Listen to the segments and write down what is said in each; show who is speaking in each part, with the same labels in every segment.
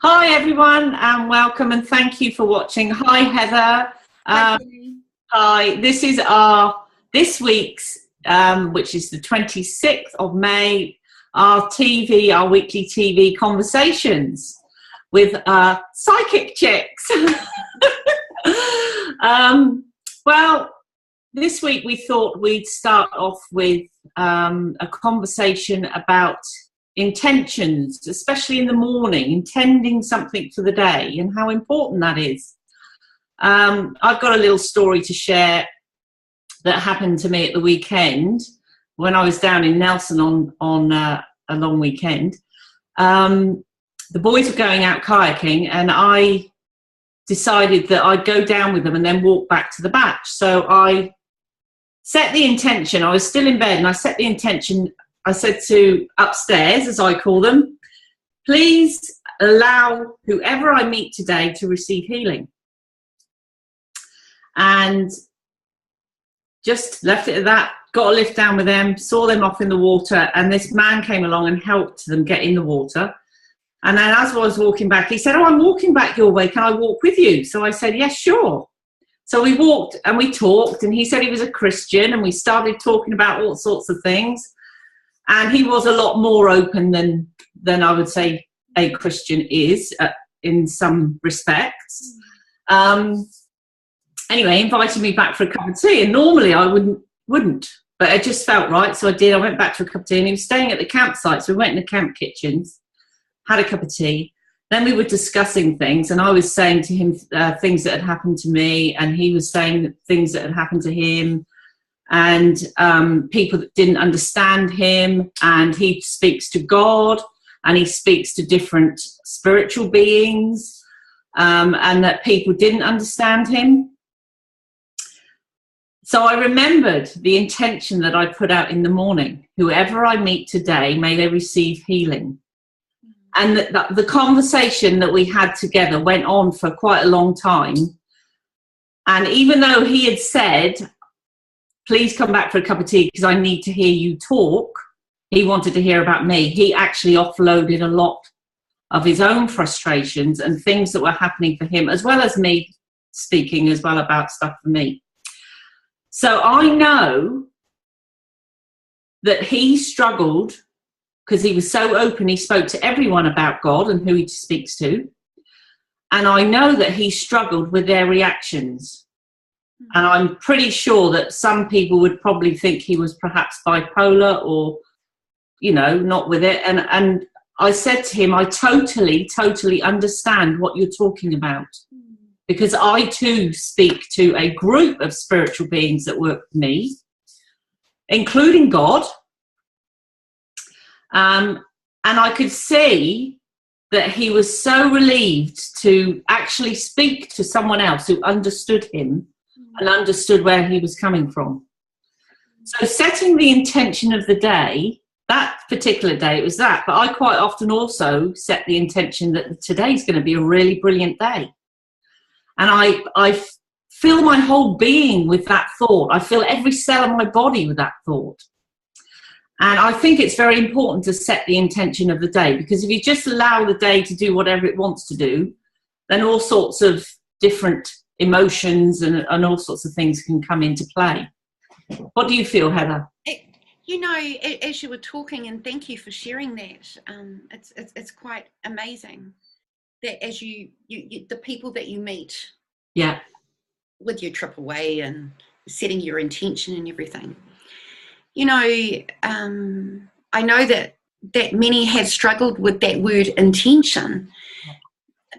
Speaker 1: Hi everyone, and welcome and thank you for watching. Hi Heather. Hi. This is this week's, which is the 26th of May, our weekly TV conversations with psychic chicks. Well, this week we thought we'd start off with a conversation about intentions, especially in the morning, intending something for the day and how important that is. I've got a little story to share that happened to me at the weekend when I was down in Nelson on a long weekend. The boys were going out kayaking and I decided that I'd go down with them and then walk back to the batch. So I set the intention. I was still in bed and I set the intention. I said to upstairs, as I call them, please allow whoever I meet today to receive healing. And just left it at that, got a lift down with them, saw them off in the water, and this man came along and helped them get in the water. And then as I was walking back, he said, oh, I'm walking back your way, can I walk with you? So I said, yes, sure. So we walked and we talked, and he said he was a Christian, and we started talking about all sorts of things. And he was a lot more open than I would say a Christian is in some respects. Anyway, he invited me back for a cup of tea, and normally I wouldn't, but it just felt right, so I did. I went back for a cup of tea, and he was staying at the campsite, so we went in the camp kitchens, had a cup of tea. Then we were discussing things, and I was saying to him things that had happened to me, and he was saying things that had happened to him, and people that didn't understand him, and he speaks to God, and he speaks to different spiritual beings, and that people didn't understand him. So I remembered the intention that I put out in the morning. Whoever I meet today, may they receive healing. And the conversation that we had together went on for quite a long time. And even though he had said, please come back for a cup of tea because I need to hear you talk, he wanted to hear about me. He actually offloaded a lot of his own frustrations and things that were happening for him, as well as me speaking as well about stuff for me. So I know that he struggled because he was so open. He spoke to everyone about God and who he speaks to. And I know that he struggled with their reactions. And I'm pretty sure that some people would probably think he was perhaps bipolar or, you know, not with it. And I said to him, I totally understand what you're talking about. Because I too speak to a group of spiritual beings that work with me, including God. And I could see that he was so relieved to actually speak to someone else who understood him and understood where he was coming from. So setting the intention of the day, that particular day, it was that. But I quite often also set the intention that today's going to be a really brilliant day. And I fill my whole being with that thought. I fill every cell of my body with that thought. And I think it's very important to set the intention of the day, because if you just allow the day to do whatever it wants to do, then all sorts of different emotions and all sorts of things can come into play. What do you feel, Heather?
Speaker 2: You know, as you were talking, and thank you for sharing that, it's quite amazing that as you the people that you meet,
Speaker 1: yeah,
Speaker 2: with your trip away and setting your intention and everything, you know, I know that many have struggled with that word intention,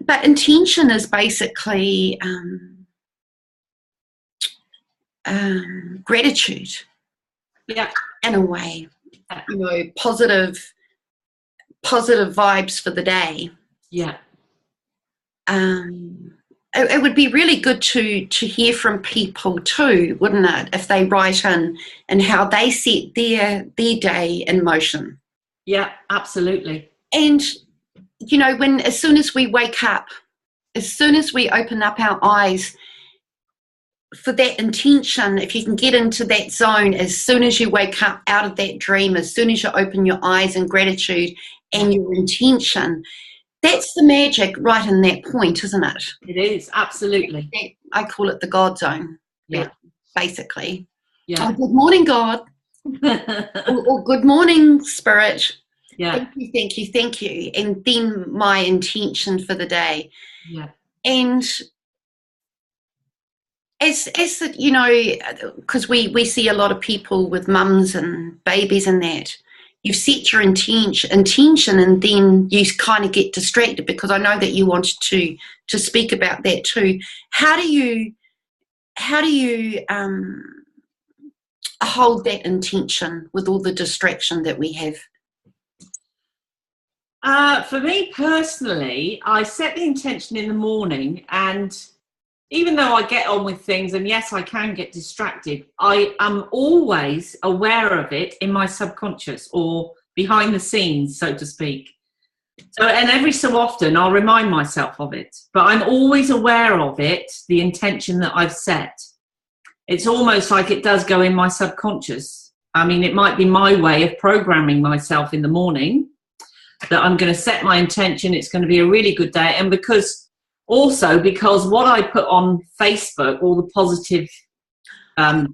Speaker 2: but intention is basically gratitude,
Speaker 1: yeah,
Speaker 2: in a way, you know, positive vibes for the day.
Speaker 1: Yeah.
Speaker 2: It would be really good to hear from people too, wouldn't it, if they write in and how they set their day in motion.
Speaker 1: Yeah, absolutely.
Speaker 2: And, you know, as soon as we wake up, as soon as we open up our eyes for that intention, if you can get into that zone as soon as you wake up out of that dream, as soon as you open your eyes in gratitude and your intention, That's the magic right in that point, isn't it?
Speaker 1: It is, absolutely.
Speaker 2: I call it the God zone,
Speaker 1: Yeah.
Speaker 2: basically.
Speaker 1: Yeah.
Speaker 2: Oh, good morning, God. or good morning, Spirit.
Speaker 1: Yeah.
Speaker 2: Thank you, thank you, thank you. And then my intention for the day.
Speaker 1: Yeah.
Speaker 2: And as the, you know, because we see a lot of people with mums and babies and that, you set your intention and then you kind of get distracted, because I know that you wanted to speak about that too. How do you hold that intention with all the distraction that we have?
Speaker 1: For me personally, I set the intention in the morning, and even though I get on with things, and yes, I can get distracted, I am always aware of it in my subconscious or behind the scenes, so to speak. So, and every so often I'll remind myself of it, but I'm always aware of it, the intention that I've set. It's almost like it does go in my subconscious. I mean, it might be my way of programming myself in the morning that I'm going to set my intention, it's going to be a really good day. And because what I put on Facebook, all the positive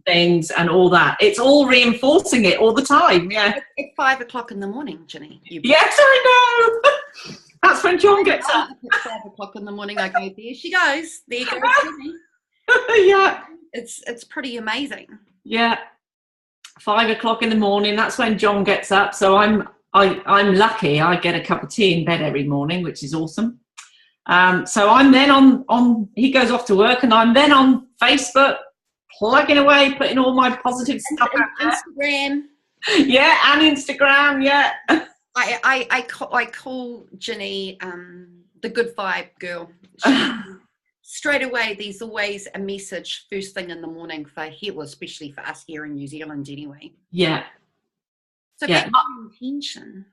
Speaker 1: things and all that, it's all reinforcing it all the time. Yeah.
Speaker 2: At 5 o'clock in the morning, Ginny.
Speaker 1: Yes, I know. That's when John gets up.
Speaker 2: At 5 o'clock in the morning, I go, there she goes. There goes Ginny.
Speaker 1: Yeah.
Speaker 2: It's pretty amazing.
Speaker 1: Yeah. 5 o'clock in the morning, that's when John gets up. So I'm lucky. I get a cup of tea in bed every morning, which is awesome. So I'm then on he goes off to work, and I'm then on Facebook, plugging away, putting all my positive stuff out there.
Speaker 2: Instagram.
Speaker 1: Yeah, and Instagram, yeah.
Speaker 2: I call Ginny the good vibe girl. Straight away, there's always a message first thing in the morning for here, well, especially for us here in New Zealand anyway.
Speaker 1: Yeah.
Speaker 2: So that's my intention.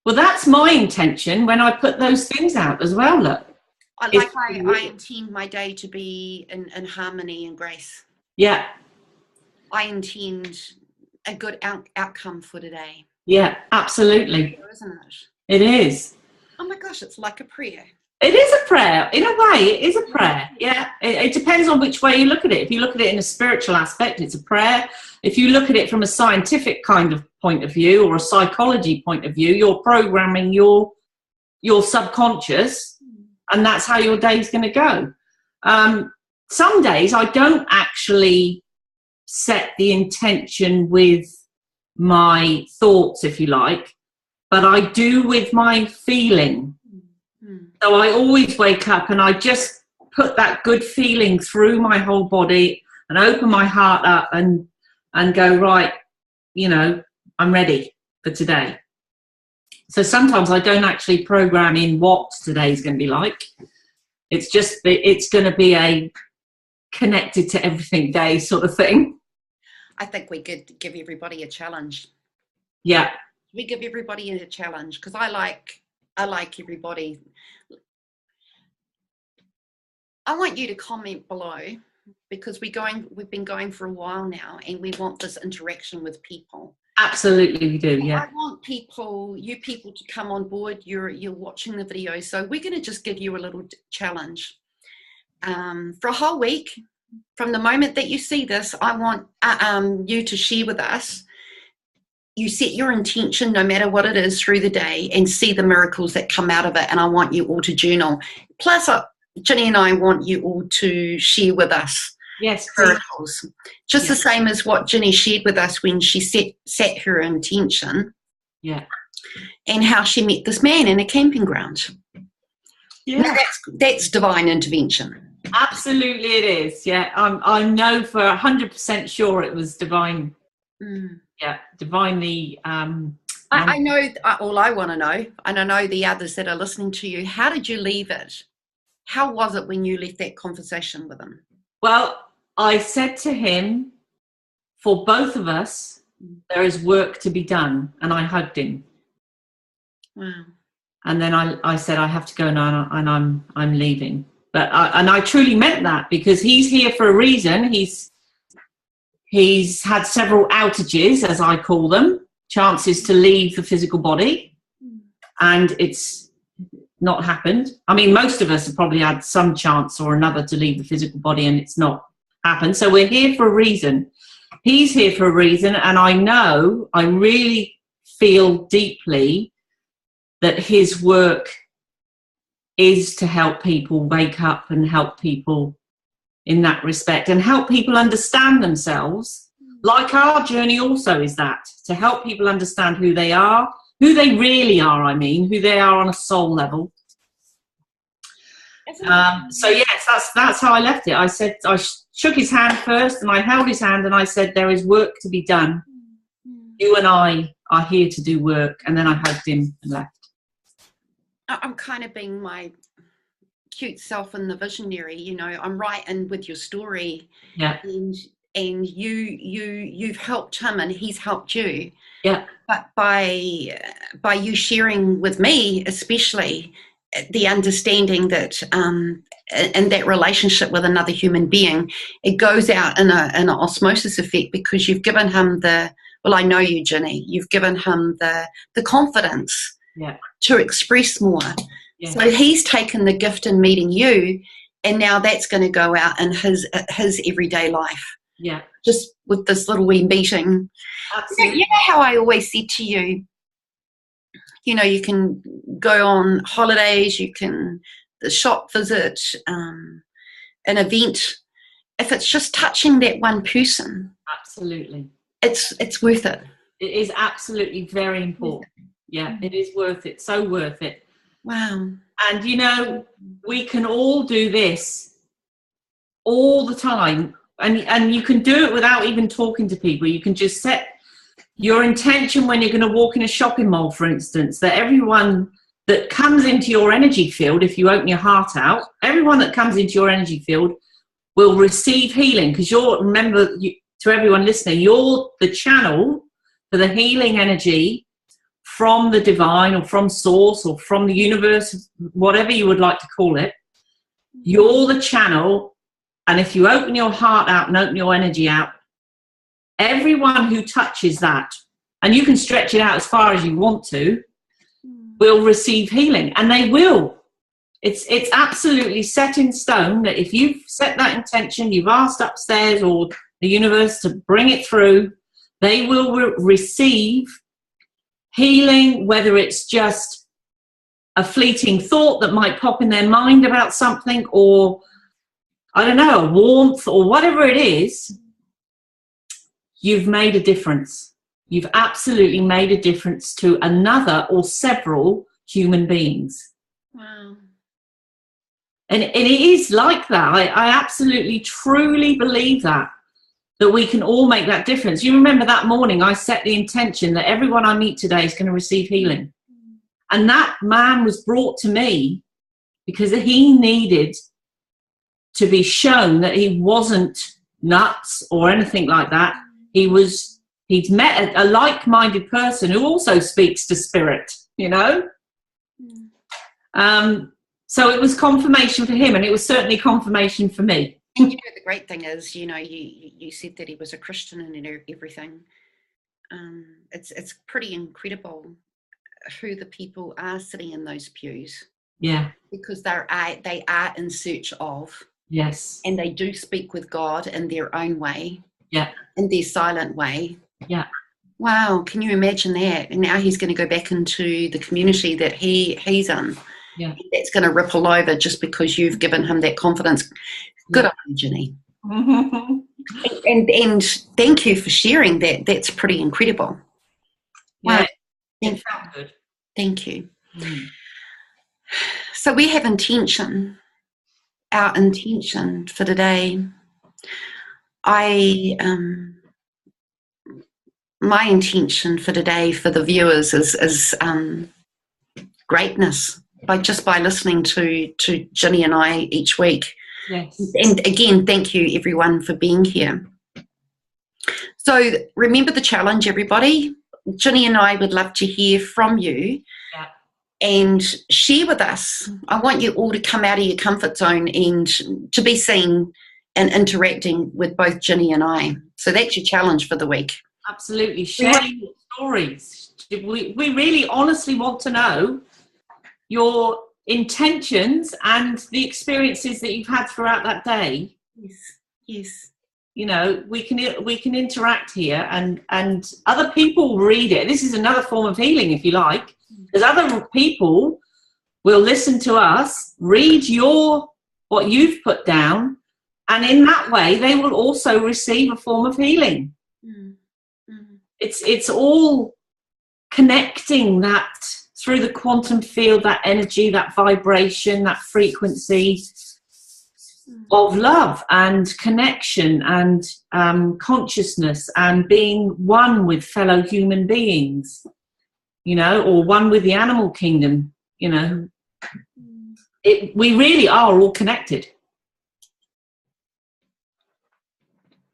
Speaker 1: Well, that's my intention when I put those things out as well, look.
Speaker 2: I intend my day to be in harmony and grace.
Speaker 1: Yeah.
Speaker 2: I intend a good outcome for today.
Speaker 1: Yeah, absolutely.
Speaker 2: Isn't it?
Speaker 1: It is.
Speaker 2: Oh my gosh, it's like a prayer.
Speaker 1: It is a prayer. In a way, it is a prayer. Yeah. It depends on which way you look at it. If you look at it in a spiritual aspect, it's a prayer. If you look at it from a scientific kind of point of view or a psychology point of view, you're programming your subconscious, and that's how your day's going to go. Some days I don't actually set the intention with my thoughts, if you like, but I do with my feeling. So I always wake up and I just put that good feeling through my whole body and open my heart up and go, right, you know, I'm ready for today. So sometimes I don't actually program in what today's going to be like. It's just, it's going to be a connected to everything day sort of thing.
Speaker 2: I think we could give everybody a challenge.
Speaker 1: Yeah.
Speaker 2: We give everybody a challenge, because I like everybody. I want you to comment below, because we've been going for a while now, and we want this interaction with people.
Speaker 1: Absolutely, we do. Yeah.
Speaker 2: I want you people to come on board. You're watching the video, so we're going to just give you a little challenge for a whole week. From the moment that you see this, I want you to share with us. You set your intention, no matter what it is, through the day, and see the miracles that come out of it. And I want you all to journal. Plus, Ginny and I want you all to share with us.
Speaker 1: Yes,
Speaker 2: miracles. Just the same as what Ginny shared with us when she set her intention.
Speaker 1: Yeah.
Speaker 2: And how she met this man in a camping ground. Yeah. Now that's divine intervention.
Speaker 1: Absolutely it is. Yeah. I know for 100% sure it was divine. Yeah. Divinely.
Speaker 2: I know all I want to know, and I know the others that are listening to you. How did you leave it? How was it when you left that conversation with him?
Speaker 1: Well, I said to him, for both of us, there is work to be done. And I hugged him.
Speaker 2: Wow. And
Speaker 1: then I said, I have to go now, and I'm leaving. But I truly meant that, because he's here for a reason. He's had several outages, as I call them, chances to leave the physical body. and it's not happened. I mean, most of us have probably had some chance or another to leave the physical body, and it's not happened. So we're here for a reason. He's here for a reason, and I know, I really feel deeply that his work is to help people wake up and help people in that respect, and help people understand themselves. Like our journey also is that, to help people understand who they are, who they really are, I mean, who they are on a soul level. So yes, that's how I left it. I said, I shook his hand first, and I held his hand, and I said, there is work to be done. You and I are here to do work. And then I hugged him and left.
Speaker 2: I'm kind of being my cute self and the visionary, you know. I'm right in with your story.
Speaker 1: Yeah.
Speaker 2: And you've helped him, and he's helped you.
Speaker 1: Yeah.
Speaker 2: But by you sharing with me, especially, the understanding that in that relationship with another human being, it goes out in an osmosis effect, because you've given him I know you, Ginny, you've given him the confidence to express more. Yeah. So he's taken the gift in meeting you, and now that's going to go out in his everyday life.
Speaker 1: Yeah.
Speaker 2: Just with this little wee meeting. Absolutely. You know how I always said to you, you know, you can go on holidays, you can the shop visit, an event. If it's just touching that one person,
Speaker 1: absolutely,
Speaker 2: it's worth it.
Speaker 1: It is absolutely very important. Yeah, it is worth it. So worth it.
Speaker 2: Wow.
Speaker 1: And you know, we can all do this all the time, and you can do it without even talking to people. You can just set your intention when you're going to walk in a shopping mall, for instance, that everyone that comes into your energy field, if you open your heart out, everyone that comes into your energy field will receive healing, because to everyone listening, you're the channel for the healing energy from the divine, or from source, or from the universe, whatever you would like to call it. You're the channel, and if you open your heart out and open your energy out, everyone who touches that, and you can stretch it out as far as you want to, will receive healing, and they will. It's absolutely set in stone that if you've set that intention, you've asked upstairs or the universe to bring it through, they will receive healing, whether it's just a fleeting thought that might pop in their mind about something, or, I don't know, a warmth, or whatever it is. You've made a difference. You've absolutely made a difference to another or several human beings.
Speaker 2: Wow.
Speaker 1: And it is like that. I absolutely, truly believe that we can all make that difference. You remember that morning I set the intention that everyone I meet today is going to receive healing. And that man was brought to me because he needed to be shown that he wasn't nuts or anything like that. He'd met a like-minded person who also speaks to spirit, you know. So it was confirmation for him, and it was certainly confirmation for me.
Speaker 2: And you know, the great thing is, you know, you said that he was a Christian and everything. It's pretty incredible who the people are sitting in those pews.
Speaker 1: Yeah.
Speaker 2: Because they are in search of.
Speaker 1: Yes.
Speaker 2: And they do speak with God in their own way.
Speaker 1: Yeah.
Speaker 2: In their silent way.
Speaker 1: Yeah.
Speaker 2: Wow, can you imagine that? And now he's going to go back into the community that he's in.
Speaker 1: Yeah.
Speaker 2: That's going to ripple over just because you've given him that confidence. Good on you, Ginny. And thank you for sharing that. That's pretty incredible.
Speaker 1: Wow.
Speaker 2: Yeah,
Speaker 1: it felt good.
Speaker 2: Thank you. So we have intention. Our intention for today. My intention for today for the viewers is greatness. By listening to Ginny and I each week.
Speaker 1: Yes.
Speaker 2: And again, thank you everyone for being here. So remember the challenge, everybody. Ginny and I would love to hear from you.
Speaker 1: Yeah.
Speaker 2: And share with us. I want you all to come out of your comfort zone and to be seen and interacting with both Ginny and I. So that's your challenge for the week.
Speaker 1: Absolutely. Share your stories. We really honestly want to know your intentions and the experiences that you've had throughout that day.
Speaker 2: Yes.
Speaker 1: You know, we can interact here, and other people read it. This is another form of healing, if you like, because other people will listen to us, read what you've put down, and in that way they will also receive a form of healing. It's all connecting that through the quantum field, that energy, that vibration, that frequency of love and connection and consciousness and being one with fellow human beings, you know, or one with the animal kingdom, you know. We really are all connected.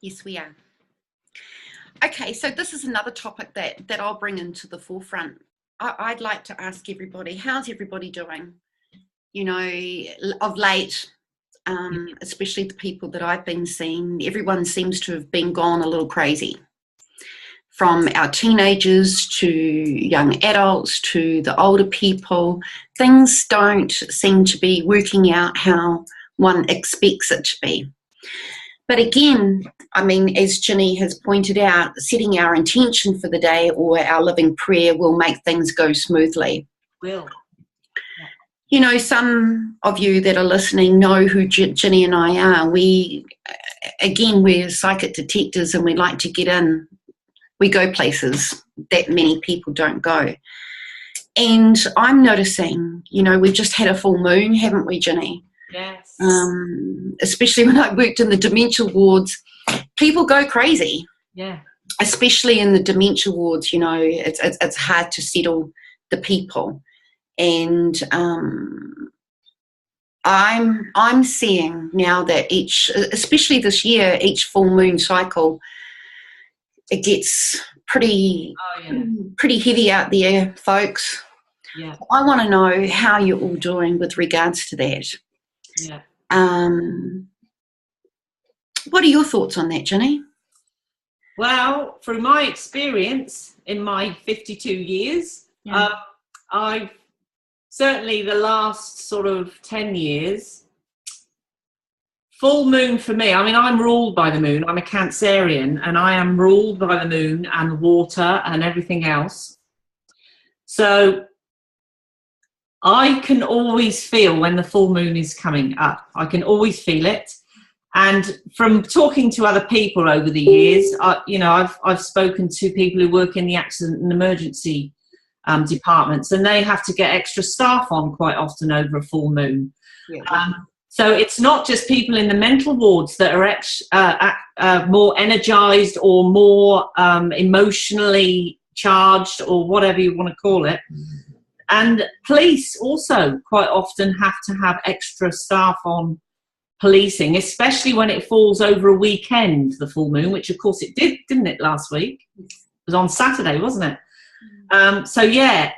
Speaker 2: Yes, we are. Okay, so this is another topic that I'll bring into the forefront. I'd like to ask everybody, how's everybody doing? You know, of late, especially the people that I've been seeing, everyone seems to have been gone a little crazy. From our teenagers to young adults to the older people, things don't seem to be working out how one expects it to be. But again, I mean, as Ginny has pointed out, setting our intention for the day or our living prayer will make things go smoothly.
Speaker 1: Will.
Speaker 2: You know, some of you that are listening know who Ginny and I are. We're psychic detectives, and we like to get in. We go places that many people don't go. And I'm noticing, you know, we've just had a full moon, haven't we, Ginny?
Speaker 1: Yes.
Speaker 2: Especially when I worked in the dementia wards, people go crazy.
Speaker 1: Yeah.
Speaker 2: Especially in the dementia wards, you know, it's hard to settle the people. And I'm seeing now that especially this year, each full moon cycle, it gets pretty heavy out there, folks.
Speaker 1: Yeah.
Speaker 2: I want to know how you're all doing with regards to that.
Speaker 1: Yeah.
Speaker 2: What are your thoughts on that, Ginny?
Speaker 1: Well, through my experience in my 52 years, I've certainly the last sort of 10 years, full moon for me, I mean, I'm ruled by the moon. I'm a Cancerian, and I am ruled by the moon and the water and everything else. So I can always feel when the full moon is coming up. I can always feel it. And from talking to other people over the years, I've spoken to people who work in the accident and emergency departments, and they have to get extra staff on quite often over a full moon. Yeah. So it's not just people in the mental wards that are more energized or more emotionally charged, or whatever you want to call it. And police also quite often have to have extra staff on policing, especially when it falls over a weekend, the full moon, which of course it did, didn't it, last week? It was on Saturday, wasn't it? So yeah,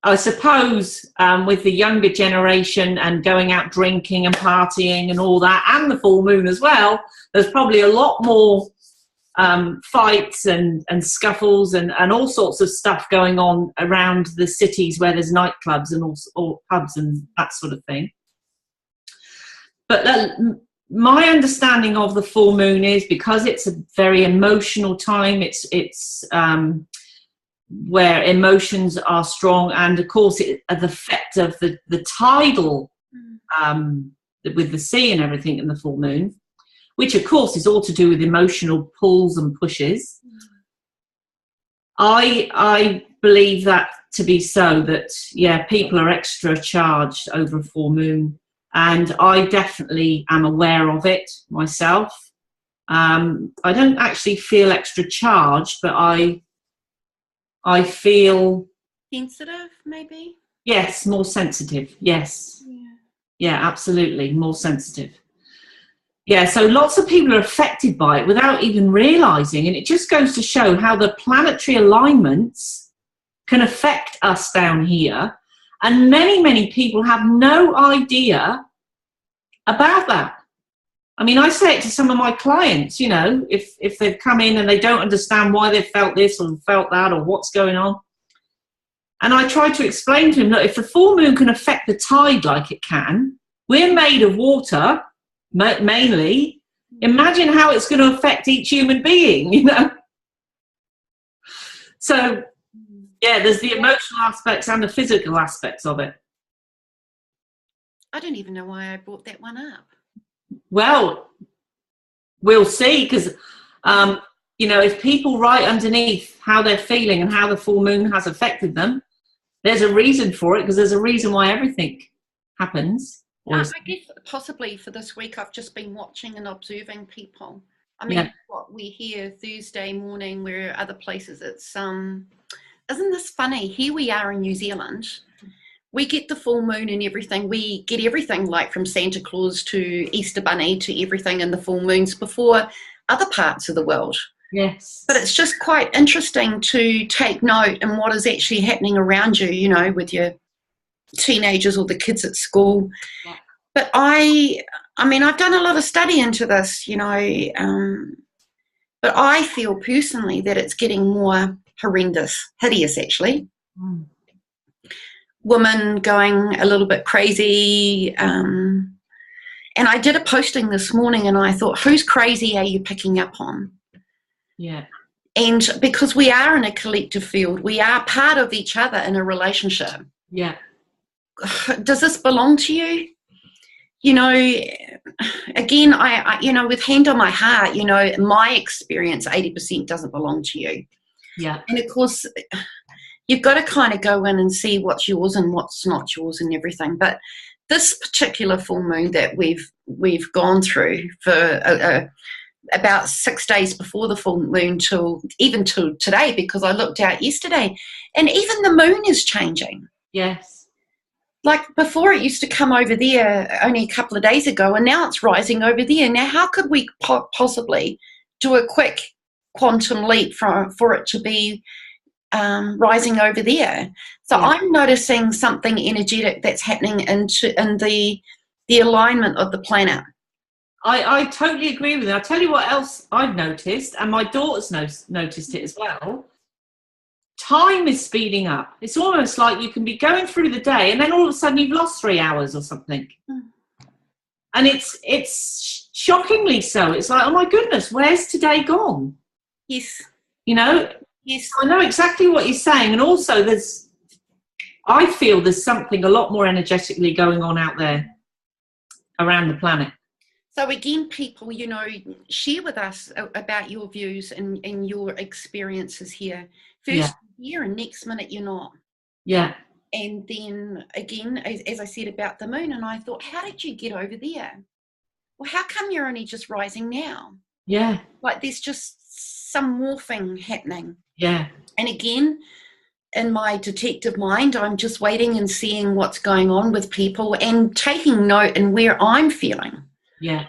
Speaker 1: I suppose with the younger generation and going out drinking and partying and all that, and the full moon as well, there's probably a lot more fights and scuffles and all sorts of stuff going on around the cities where there's nightclubs and or pubs and that sort of thing. But my understanding of the full moon is, because it's a very emotional time, it's where emotions are strong, and of course the effect of the tidal with the sea and everything in the full moon, which of course is all to do with emotional pulls and pushes. I believe that to be so, that yeah, people are extra charged over a full moon, and I definitely am aware of it myself. I don't actually feel extra charged, but I feel
Speaker 2: sensitive, maybe.
Speaker 1: Yes, more sensitive. Yes. Yeah, absolutely, more sensitive. Yeah, so lots of people are affected by it without even realizing, and it just goes to show how the planetary alignments can affect us down here, and many people have no idea about that. I mean, I say it to some of my clients, you know, if they've come in and they don't understand why they've felt this or felt that or what's going on. And I tried to explain to him that if the full moon can affect the tide like it can, we're made of water, mainly. Imagine how it's going to affect each human being, you know. So, yeah, there's the emotional aspects and the physical aspects of it.
Speaker 2: I don't even know why I brought that one up.
Speaker 1: Well, we'll see, because, you know, if people write underneath how they're feeling and how the full moon has affected them, there's a reason for it, because there's a reason why everything happens.
Speaker 2: I guess possibly for this week I've just been watching and observing people. I mean, what we hear Thursday morning, where other places it's isn't this funny? Here we are in New Zealand. We get the full moon and everything. We get everything, like from Santa Claus to Easter Bunny to everything in the full moons before other parts of the world.
Speaker 1: Yes.
Speaker 2: But it's just quite interesting to take note in what is actually happening around you, you know, with your teenagers or the kids at school. Yeah. But I mean, I've done a lot of study into this, you know, but I feel personally that it's getting more hideous actually. Women going a little bit crazy. And I did a posting this morning and I thought, whose crazy are you picking up on?
Speaker 1: Yeah.
Speaker 2: And because we are in a collective field, we are part of each other in a relationship.
Speaker 1: Yeah.
Speaker 2: Does this belong to you? You know, again, I you know, with hand on my heart, you know, my experience, 80% doesn't belong to you.
Speaker 1: Yeah.
Speaker 2: And of course, you've got to kind of go in and see what's yours and what's not yours and everything. But this particular full moon that we've gone through for about 6 days before the full moon till today, because I looked out yesterday, and even the moon is changing.
Speaker 1: Yes.
Speaker 2: Like before it used to come over there only a couple of days ago, and now it's rising over there. Now, how could we possibly do a quick quantum leap for it to be rising over there? So yeah. I'm noticing something energetic that's happening in the alignment of the planet.
Speaker 1: I totally agree with you. I'll tell you what else I've noticed, and my daughter's noticed it as well. Time is speeding up. It's almost like you can be going through the day and then all of a sudden you've lost 3 hours or something. And it's shockingly so. It's like, oh my goodness, where's today gone?
Speaker 2: Yes.
Speaker 1: You know?
Speaker 2: Yes.
Speaker 1: I know exactly what you're saying. And also I feel there's something a lot more energetically going on out there around the planet.
Speaker 2: So again, people, you know, share with us about your views and your experiences here. First year and next minute you're not.
Speaker 1: Yeah.
Speaker 2: And then again, as I said about the moon, and I thought, how did you get over there? Well, how come you're only just rising now?
Speaker 1: Yeah.
Speaker 2: Like there's just some morphing happening.
Speaker 1: Yeah.
Speaker 2: And again, in my detective mind, I'm just waiting and seeing what's going on with people and taking note and where I'm feeling.
Speaker 1: Yeah.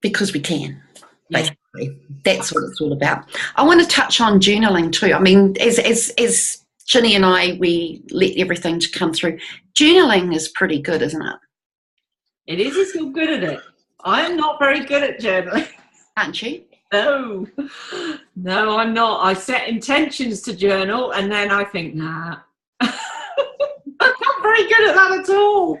Speaker 2: Because we can, basically. Yeah. That's what it's all about. I want to touch on journaling too. I mean, as Ginny and I, we let everything to come through. Journaling is pretty good, isn't it?
Speaker 1: It is if you're good at it. I'm not very good at journaling.
Speaker 2: Aren't you?
Speaker 1: No, I'm not. I set intentions to journal and then I think, nah. I'm not very good at that at all.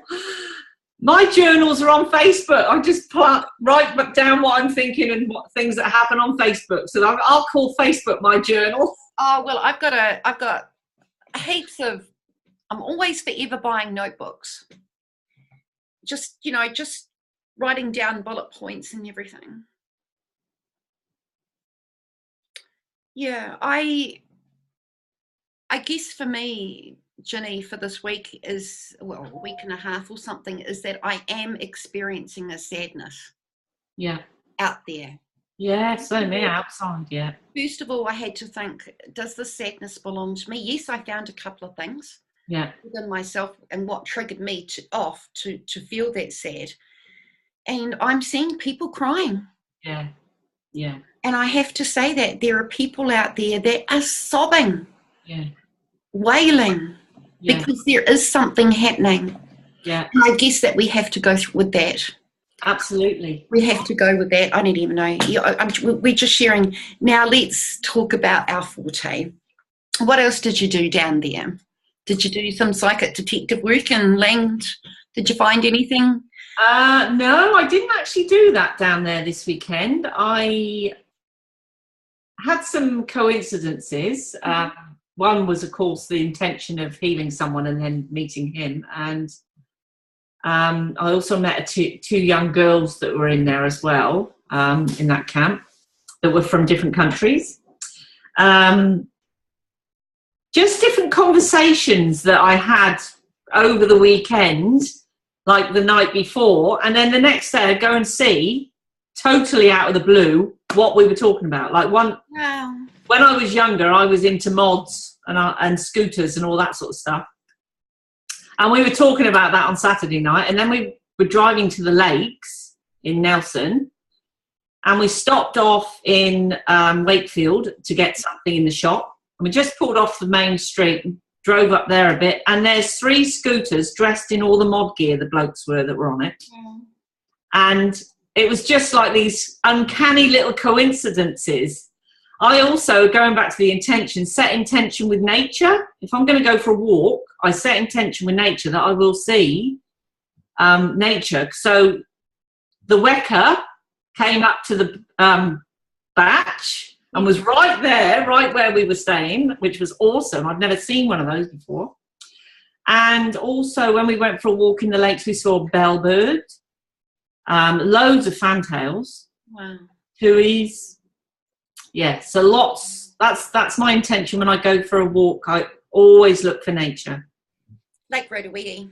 Speaker 1: My journals are on Facebook. I just write down what I'm thinking and what things that happen on Facebook. So I'll call Facebook my journal.
Speaker 2: Oh, well, I've got heaps of, I'm always forever buying notebooks. Just, you know, just writing down bullet points and everything. Yeah, I guess for me, Ginny, for this week is, well, a week and a half or something, is that I am experiencing a sadness.
Speaker 1: Yeah.
Speaker 2: Out there.
Speaker 1: Yeah, same here, outside, yeah.
Speaker 2: First of all, I had to think, does this sadness belong to me? Yes, I found a couple of things.
Speaker 1: Yeah.
Speaker 2: Within myself and what triggered me to feel that sad. And I'm seeing people crying.
Speaker 1: Yeah. Yeah.
Speaker 2: And I have to say that there are people out there that are sobbing.
Speaker 1: Yeah.
Speaker 2: Wailing. Yeah. Because there is something happening.
Speaker 1: Yeah.
Speaker 2: And I guess that we have to go with that.
Speaker 1: Absolutely.
Speaker 2: We have to go with that. I don't even know. We're just sharing. Now let's talk about our forte. What else did you do down there? Did you do some psychic detective work and land? Did you find anything?
Speaker 1: No, I didn't actually do that down there this weekend. I had some coincidences. One was, of course, the intention of healing someone and then meeting him. And I also met two young girls that were in there as well, in that camp, that were from different countries. Just different conversations that I had over the weekend, like the night before, and then the next day I'd go and see, totally out of the blue, what we were talking about. Like when I was younger, I was into mods and scooters and all that sort of stuff. And we were talking about that on Saturday night, and then we were driving to the lakes in Nelson, and we stopped off in Wakefield to get something in the shop. And we just pulled off the main street and drove up there a bit, and there's 3 scooters dressed in all the mod gear the blokes were that were on it. And it was just like these uncanny little coincidences. I also, going back to the intention, set intention with nature. If I'm going to go for a walk, I set intention with nature that I will see nature. So the Wecker came up to the batch and was right there, right where we were staying, which was awesome. I'd never seen one of those before. And also when we went for a walk in the lakes, we saw bellbird, loads of fantails, tooheys. Yeah, so lots. That's my intention when I go for a walk. I always look for nature.
Speaker 2: Lake Rotowedi.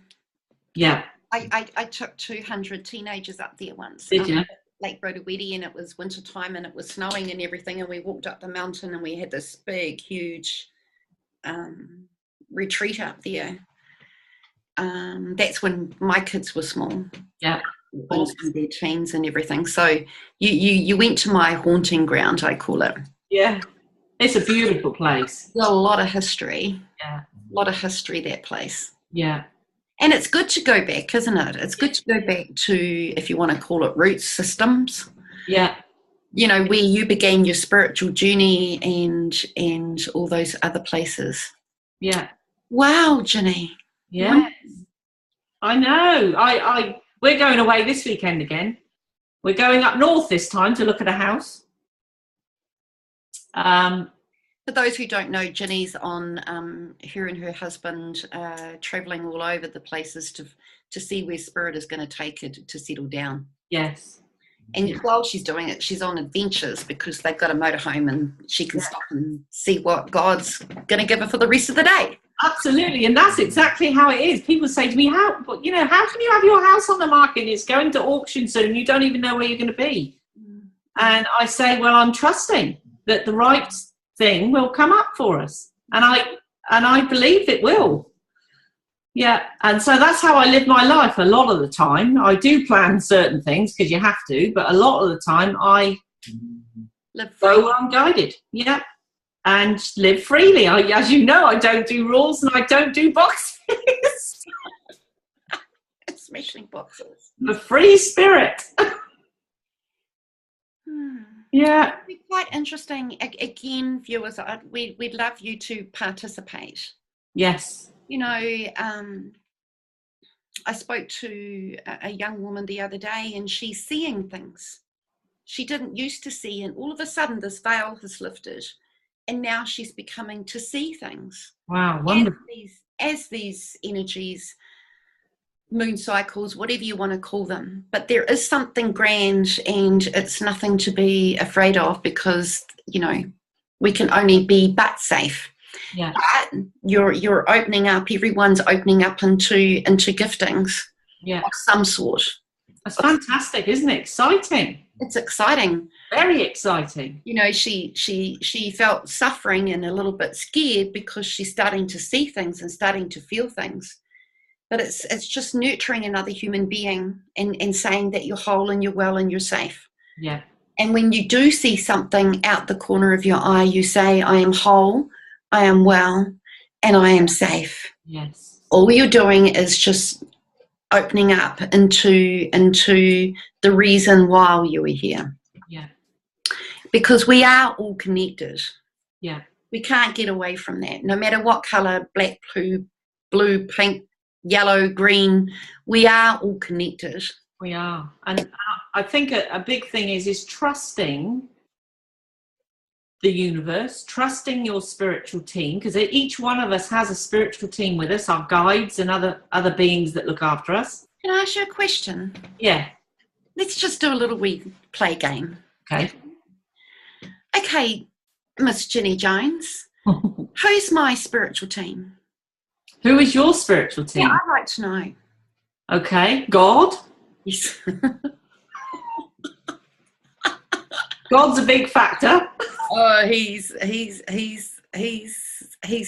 Speaker 1: Yeah.
Speaker 2: I took 200 teenagers up there once.
Speaker 1: Did you?
Speaker 2: Lake Rotowedi, and it was winter time and it was snowing and everything, and we walked up the mountain and we had this big, huge retreat up there. That's when my kids were small.
Speaker 1: Yeah.
Speaker 2: Awesome. Their teens and everything. So you went to my haunting ground, I call it.
Speaker 1: Yeah. It's a beautiful place.
Speaker 2: There's a lot of history.
Speaker 1: Yeah.
Speaker 2: A lot of history, that place.
Speaker 1: Yeah.
Speaker 2: And it's good to go back, isn't it? It's good to go back to, if you want to call it, root systems.
Speaker 1: Yeah.
Speaker 2: You know, where you began your spiritual journey and all those other places.
Speaker 1: Yeah.
Speaker 2: Wow, Ginny.
Speaker 1: Yeah.
Speaker 2: Wow.
Speaker 1: I know. We're going away this weekend again. We're going up north this time to look at a house.
Speaker 2: For those who don't know, Ginny's on her and her husband traveling all over the places to see where spirit is going to take her to settle down.
Speaker 1: Yes.
Speaker 2: And while she's doing it, she's on adventures because they've got a motorhome and she can stop and see what God's going to give her for the rest of the day.
Speaker 1: Absolutely, and that's exactly how it is. People say to me, how can you have your house on the market and it's going to auction soon, you don't even know where you're going to be? And I say, well, I'm trusting that the right thing will come up for us, and I believe it will. Yeah, and so that's how I live my life a lot of the time. I do plan certain things because you have to, but a lot of the time I go where I'm guided. Yeah. And live freely. As you know, I don't do rules and I don't do boxes.
Speaker 2: Smashing boxes.
Speaker 1: The free spirit. Yeah.
Speaker 2: It'd be quite interesting. Again, viewers, we'd love you to participate.
Speaker 1: Yes.
Speaker 2: You know, I spoke to a young woman the other day and she's seeing things she didn't used to see, and all of a sudden this veil has lifted. And now she's becoming to see things.
Speaker 1: Wow, wonderful.
Speaker 2: As these energies, moon cycles, whatever you want to call them. But there is something grand and it's nothing to be afraid of because, you know, we can only be but safe.
Speaker 1: Yeah.
Speaker 2: But you're opening up, everyone's opening up into giftings of some sort.
Speaker 1: That's fantastic, isn't it? Exciting.
Speaker 2: It's exciting.
Speaker 1: Very exciting.
Speaker 2: You know, she felt suffering and a little bit scared because she's starting to see things and starting to feel things. But it's just nurturing another human being and saying that you're whole and you're well and you're safe.
Speaker 1: Yeah.
Speaker 2: And when you do see something out the corner of your eye, you say, I am whole, I am well, and I am safe.
Speaker 1: Yes.
Speaker 2: All you're doing is just opening up into the reason why you are here.
Speaker 1: Yeah.
Speaker 2: Because we are all connected.
Speaker 1: Yeah.
Speaker 2: We can't get away from that. No matter what colour, black, blue, pink, yellow, green, we are all connected.
Speaker 1: We are. And I think a big thing is trusting the universe, trusting your spiritual team, because each one of us has a spiritual team with us, our guides and other beings that look after us.
Speaker 2: Can I ask you a question?
Speaker 1: Yeah.
Speaker 2: Let's just do a little wee play game.
Speaker 1: Okay.
Speaker 2: Okay, Miss Ginny Jones, who's my spiritual team?
Speaker 1: Who is your spiritual team?
Speaker 2: Yeah, I'd like to know.
Speaker 1: Okay, God.
Speaker 2: Yes.
Speaker 1: God's a big factor.
Speaker 2: Oh, he's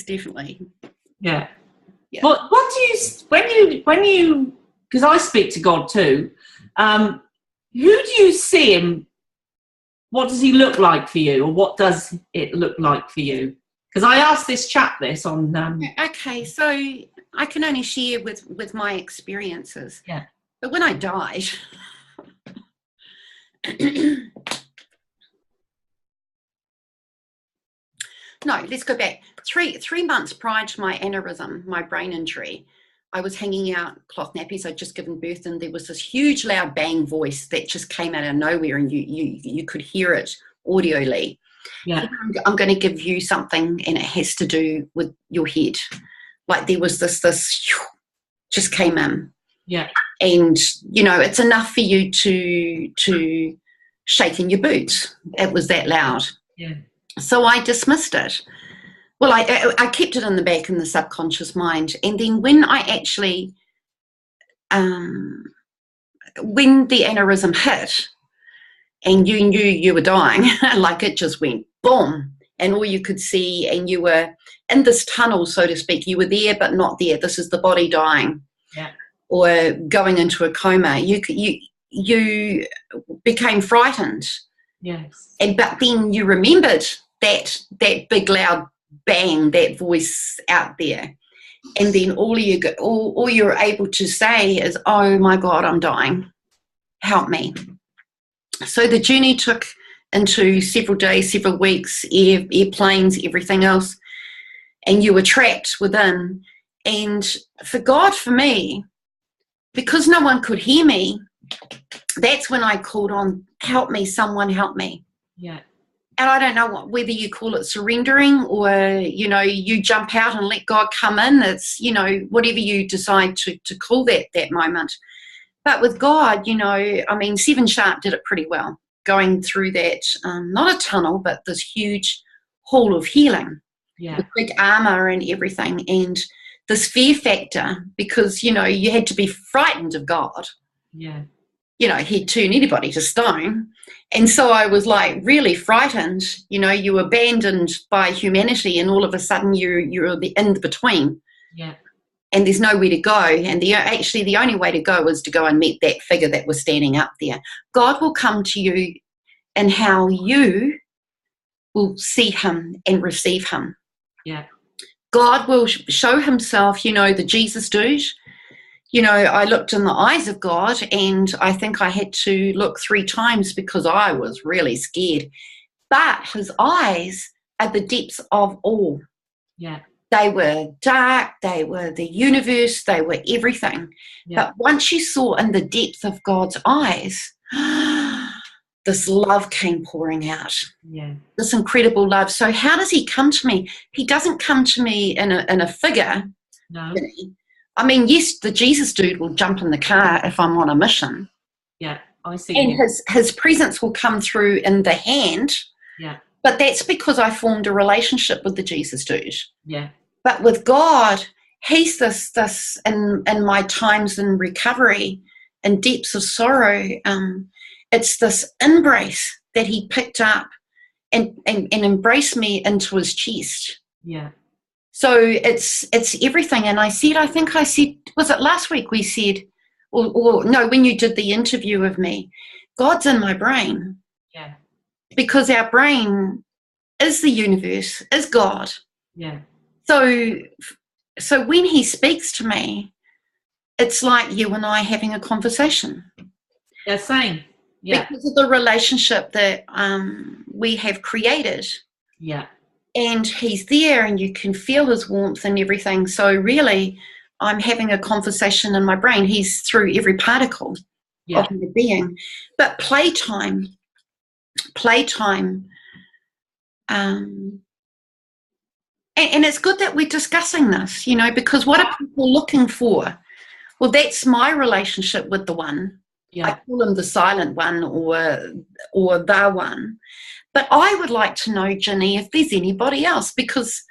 Speaker 2: definitely.
Speaker 1: Yeah.
Speaker 2: Yeah.
Speaker 1: But what do you when you because I speak to God too, who do you see him? What does he look like for you, or what does it look like for you? Because I asked this chap this on.
Speaker 2: Okay, so I can only share with my experiences.
Speaker 1: Yeah.
Speaker 2: But when I died, no, let's go back. Three months prior to my aneurysm, my brain injury, I was hanging out cloth nappies. I'd just given birth, and there was this huge, loud bang voice that just came out of nowhere, and you could hear it audioly.
Speaker 1: Yeah.
Speaker 2: I'm going to give you something, and it has to do with your head. Like there was this just came in.
Speaker 1: Yeah.
Speaker 2: And it's enough for you to shake in your boots. It was that loud.
Speaker 1: Yeah.
Speaker 2: So I dismissed it. Well, I kept it in the back in the subconscious mind. And then when I actually, when the aneurysm hit and you knew you were dying, like it just went boom, and all you could see, and you were in this tunnel, so to speak. You were there, but not there. This is the body dying.
Speaker 1: Yeah. Or
Speaker 2: going into a coma. You became frightened.
Speaker 1: Yes.
Speaker 2: But then you remembered that big loud bang, that voice out there, and then all you're able to say is, "Oh my God, I'm dying. Help me." So the journey took into several days, several weeks, airplanes, everything else, and you were trapped within. And for me, because no one could hear me, that's when I called on, "Help me, someone help me."
Speaker 1: Yeah.
Speaker 2: And I don't know whether you call it surrendering or, you jump out and let God come in. It's, whatever you decide to call that moment. But with God, 7 Sharp did it pretty well, going through that, not a tunnel, but this huge hall of healing.
Speaker 1: Yeah.
Speaker 2: With big armor and everything. And this fear factor, because, you had to be frightened of God.
Speaker 1: Yeah.
Speaker 2: He'd turn anybody to stone. And so I was like really frightened. You were abandoned by humanity, and all of a sudden you're the in between.
Speaker 1: Yeah.
Speaker 2: And there's nowhere to go. And the only way to go is to go and meet that figure that was standing up there. God will come to you in how you will see him and receive him.
Speaker 1: Yeah.
Speaker 2: God will show himself, the Jesus dude. I looked in the eyes of God, and I think I had to look 3 times because I was really scared. But his eyes are the depths of all.
Speaker 1: Yeah.
Speaker 2: They were dark, they were the universe, they were everything. Yeah. But once you saw in the depth of God's eyes, this love came pouring out.
Speaker 1: Yeah.
Speaker 2: This incredible love. So how does he come to me? He doesn't come to me in a figure.
Speaker 1: No.
Speaker 2: I mean, yes, the Jesus dude will jump in the car if I'm on a mission.
Speaker 1: Yeah, I see.
Speaker 2: And his presence will come through in the hand.
Speaker 1: Yeah.
Speaker 2: But that's because I formed a relationship with the Jesus dude.
Speaker 1: Yeah.
Speaker 2: But with God, he's this in my times in recovery and depths of sorrow, it's this embrace that he picked up and embraced me into his chest.
Speaker 1: Yeah.
Speaker 2: So it's everything. And I think I said, was it last week we said, or no, when you did the interview of me, God's in my brain.
Speaker 1: Yeah.
Speaker 2: Because our brain is the universe, is God.
Speaker 1: Yeah.
Speaker 2: So when he speaks to me, it's like you and I having a conversation.
Speaker 1: Yeah, same. Yeah.
Speaker 2: Because of the relationship that we have created.
Speaker 1: Yeah.
Speaker 2: and he's there and you can feel his warmth and everything. So really, I'm having a conversation in my brain. He's through every particle of my being. But playtime, and it's good that we're discussing this, you know, because what are people looking for? Well, that's my relationship with the one. I call him the silent one or the one. But I would like to know, Ginny, if there's anybody else, because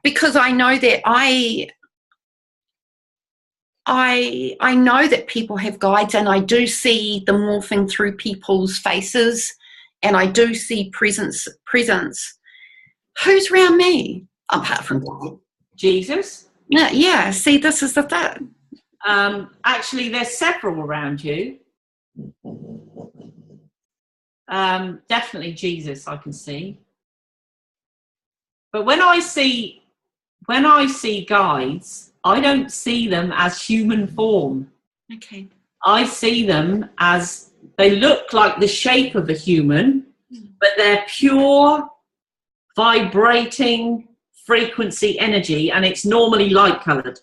Speaker 2: I know that I know that people have guides, and I do see them morphing through people's faces, and I do see presence. Who's around me apart from God?
Speaker 1: Jesus.
Speaker 2: Yeah. See, this is the thing.
Speaker 1: Actually, there's several around you. Definitely Jesus, I can see. But when I see guides, I don't see them as human form.
Speaker 2: Okay.
Speaker 1: I see them as, they look like the shape of a human, but they're pure, vibrating frequency energy, and it's normally light colored.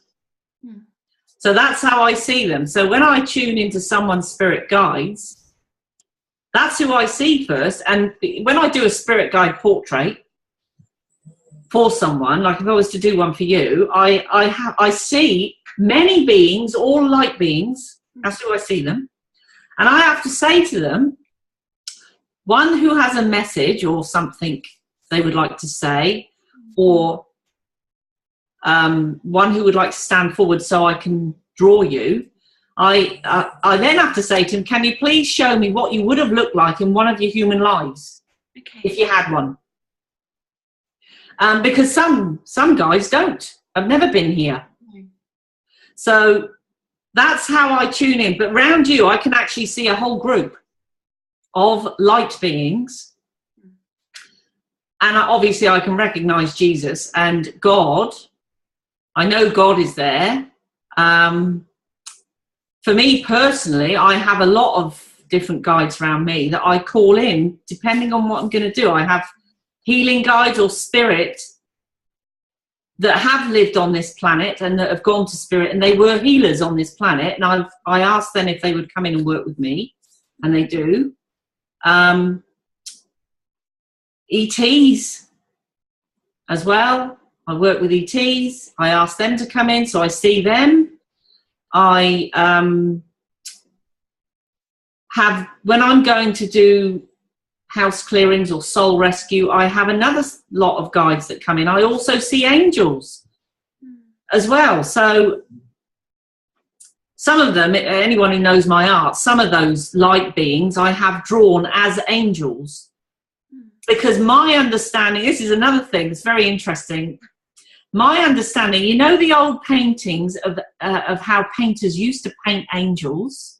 Speaker 1: So that's how I see them. So when I tune into someone's spirit guides, that's who I see first. And when I do a spirit guide portrait for someone, like if I was to do one for you, I see many beings, all light beings. That's who I see them. And I have to say to them, one who has a message or something they would like to say, or one who would like to stand forward so I can draw you. I then have to say to him, can you please show me what you would have looked like in one of your human lives, if you had one? Because some guys don't. I've never been here. So that's how I tune in. But around you, I can actually see a whole group of light beings. And obviously I can recognize Jesus and God. I know God is there. For me personally, I have a lot of different guides around me that I call in depending on what I'm going to do. I have healing guides or spirit that have lived on this planet and that have gone to spirit, and they were healers on this planet, and I asked them if they would come in and work with me, and they do. ETs as well. I work with ETs. I ask them to come in, so I see them. I have, when I'm going to do house clearings or soul rescue, I have another lot of guides that come in. I also see angels as well. So some of them, anyone who knows my art, some of those light beings I have drawn as angels, because my understanding, this is another thing that's very interesting. My understanding, you know, the old paintings of how painters used to paint angels.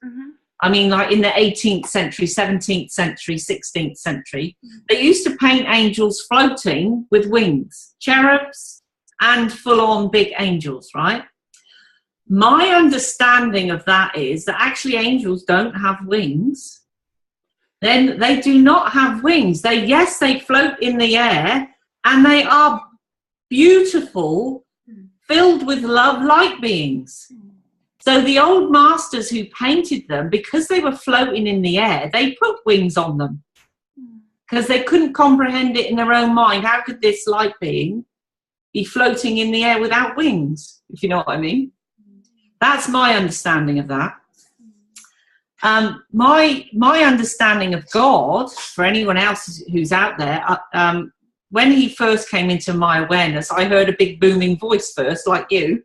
Speaker 1: I mean, like in the 18th century, 17th century, 16th century, they used to paint angels floating with wings, cherubs and full-on big angels, right? My understanding of that is that actually angels don't have wings. Then they do not have wings. Yes, they float in the air, and they are beautiful, filled with love, light beings. So the old masters who painted them, because they were floating in the air, they put wings on them because they couldn't comprehend it in their own mind. How could this light being be floating in the air without wings, if you know what I mean? That's my understanding of that. My understanding of God, for anyone else who's out there, when he first came into my awareness, I heard a big booming voice first, like you.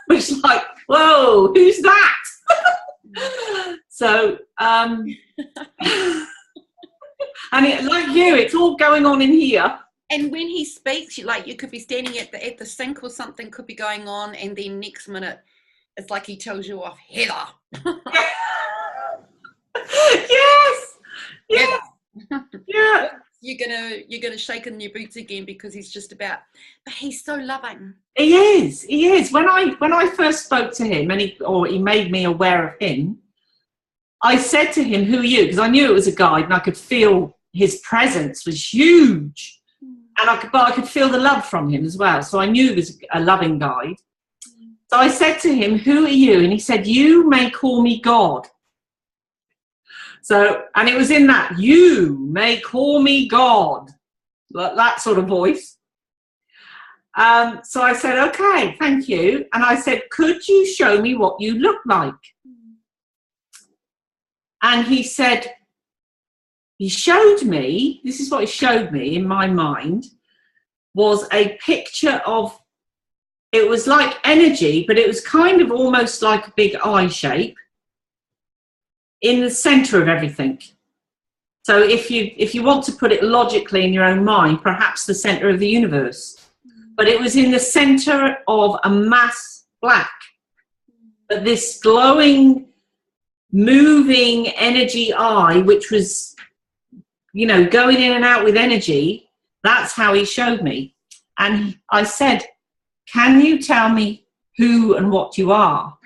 Speaker 1: Which is like, whoa, who's that? So, and like you, it's all going on in here.
Speaker 2: And when he speaks, you could be standing at the sink or something could be going on, and then next minute, it's like he tells you off, Heather.
Speaker 1: Yes. Yeah. Yeah.
Speaker 2: You're gonna shake in your boots again because he's just about. But he's so loving.
Speaker 1: He is. When I first spoke to him, and he made me aware of him, I said to him, "Who are you?" Because I knew it was a guide, and I could feel his presence was huge. And but I could feel the love from him as well. So I knew he was a loving guide. So I said to him, who are you? And he said, you may call me God. So, and it was in that, you may call me God, that sort of voice. So I said, okay, thank you. And I said, could you show me what you look like? And he said, he showed me, this is what he showed me in my mind, was a picture of, it was like energy, but it was kind of almost like a big eye shape in the center of everything. So if you want to put it logically in your own mind, perhaps the center of the universe. But it was in the center of a mass black. But this glowing, moving energy eye, which was, you know, going in and out with energy, that's how he showed me. And I said, can you tell me who and what you are?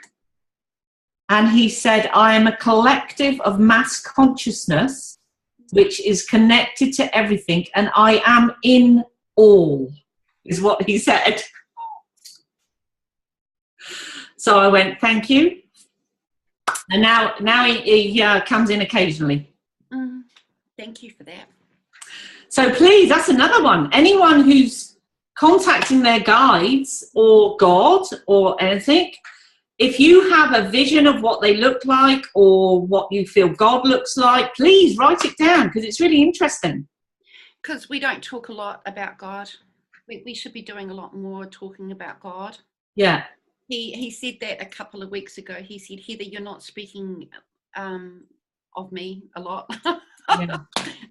Speaker 1: And he said, I am a collective of mass consciousness, which is connected to everything, and I am in all, is what he said. So I went, thank you. And now he comes in occasionally.
Speaker 2: Thank you for that.
Speaker 1: So please, that's another one. Anyone who's contacting their guides or God or anything, if you have a vision of what they look like or what you feel God looks like, please write it down, because it's really interesting.
Speaker 2: Because we don't talk a lot about God. We should be doing a lot more talking about God.
Speaker 1: Yeah.
Speaker 2: He said that a couple of weeks ago. He said, Heather, you're not speaking of me a lot. Yeah.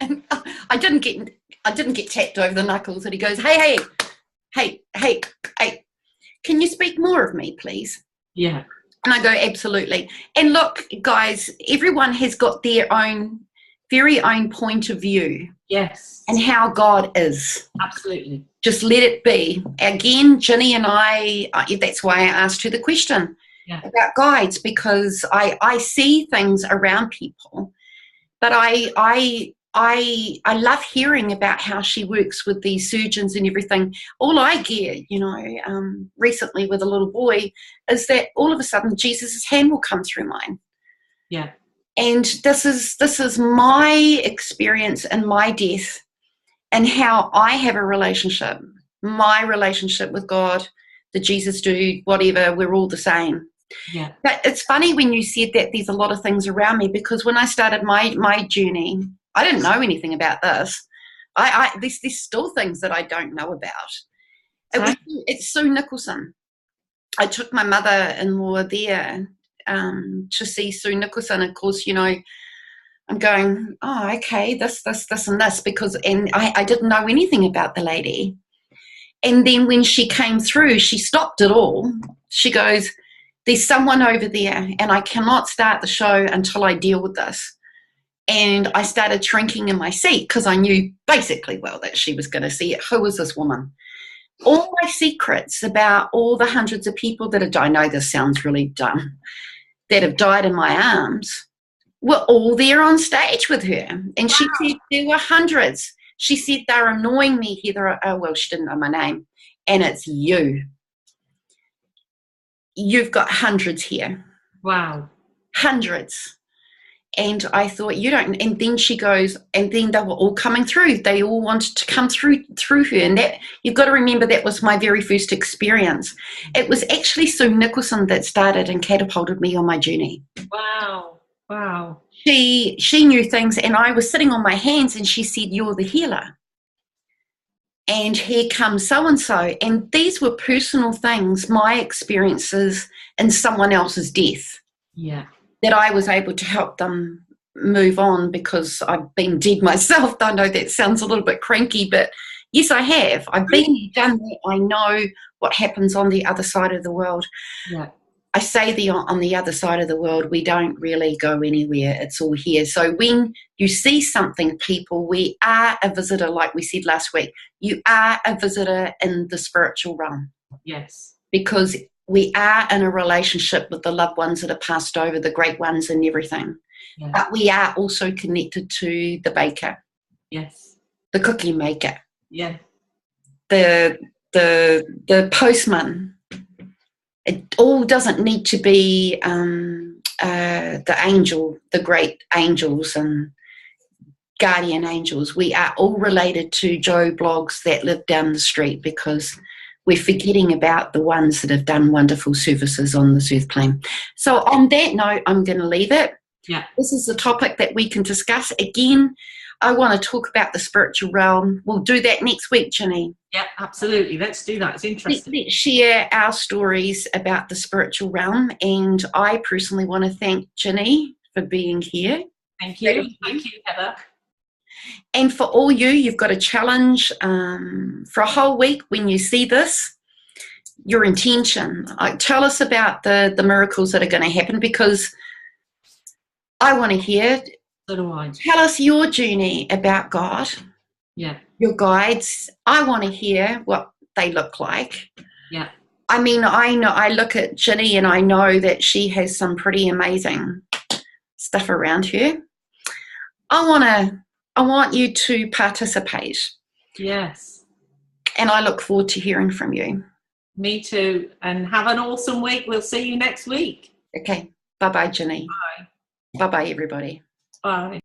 Speaker 2: And I didn't get tapped over the knuckles. And he goes, hey, can you speak more of me, please?
Speaker 1: Yeah.
Speaker 2: And I go, absolutely. And look, guys, everyone has got their own, very own point of view.
Speaker 1: Yes.
Speaker 2: And how God is.
Speaker 1: Absolutely.
Speaker 2: Just let it be. Again, Ginny and I, that's why I asked her the question about guides, because I see things around people, but I love hearing about how she works with these surgeons and everything. All I get, recently with a little boy, is that all of a sudden Jesus' hand will come through mine.
Speaker 1: Yeah. And
Speaker 2: this is my experience and my death, and how I have a relationship, my relationship with God, the Jesus dude, whatever, we're all the same. Yeah. But it's funny when you said that there's a lot of things around me, because when I started my journey, I didn't know anything about this. There's still things that I don't know about. It's Sue Nicholson. I took my mother-in-law there to see Sue Nicholson. Of course, I'm going, oh, okay, this, and this, and I didn't know anything about the lady. And then when she came through, she stopped it all. She goes, there's someone over there, and I cannot start the show until I deal with this. And I started shrinking in my seat, because I knew basically, that she was going to see it. Who was this woman? All my secrets about all the hundreds of people that have died, I know this sounds really dumb, that have died in my arms, were all there on stage with her. And she said there were hundreds. She said, they're annoying me, Heather. Oh, well, she didn't know my name. And it's you. You've got hundreds here.
Speaker 1: Wow.
Speaker 2: Hundreds. And I thought, you don't. And then she goes, and then they were all coming through. They all wanted to come through her. And that, you've got to remember, that was my very first experience. It was actually Sue Nicholson that started and catapulted me on my journey.
Speaker 1: Wow. Wow.
Speaker 2: She knew things, and I was sitting on my hands, and she said, you're the healer. And here comes so-and-so. And these were personal things, my experiences in someone else's death.
Speaker 1: Yeah.
Speaker 2: That I was able to help them move on, because I've been dead myself. I know that sounds a little bit cranky, but yes, I have. I've been done that. I know what happens on the other side of the world. Yeah. I say on the other side of the world, we don't really go anywhere. It's all here. So when you see something, people, we are a visitor, like we said last week. You are a visitor in the spiritual realm.
Speaker 1: Yes.
Speaker 2: Because we are in a relationship with the loved ones that are passed over, the great ones and everything. Yeah. But we are also connected to the baker.
Speaker 1: Yes.
Speaker 2: the cookie maker,
Speaker 1: Yeah.
Speaker 2: the postman. It all doesn't need to be the angel, the great angels and guardian angels. We are all related to Joe Bloggs that live down the street, because we're forgetting about the ones that have done wonderful services on this earth plane. So on that note, I'm going to leave it.
Speaker 1: Yeah.
Speaker 2: This is a topic that we can discuss. Again, I want to talk about the spiritual realm. We'll do that next week, Ginny.
Speaker 1: Yeah, absolutely. Let's do that. It's interesting.
Speaker 2: Let's share our stories about the spiritual realm. And I personally want to thank Ginny for being here.
Speaker 1: Thank you. Thank you, Heather.
Speaker 2: And for all you've got a challenge for a whole week when you see this, your intention. Tell us about the miracles that are going to happen, because I want to hear.
Speaker 1: So do I.
Speaker 2: Tell us your journey about God.
Speaker 1: Yeah.
Speaker 2: Your guides. I want to hear what they look like.
Speaker 1: Yeah.
Speaker 2: I mean, I look at Ginny and I know that she has some pretty amazing stuff around her. I want you to participate.
Speaker 1: Yes.
Speaker 2: And I look forward to hearing from you.
Speaker 1: Me too. And have an awesome week. We'll see you next week.
Speaker 2: Okay. Bye-bye, Ginny.
Speaker 1: Bye.
Speaker 2: Bye-bye, everybody.
Speaker 1: Bye.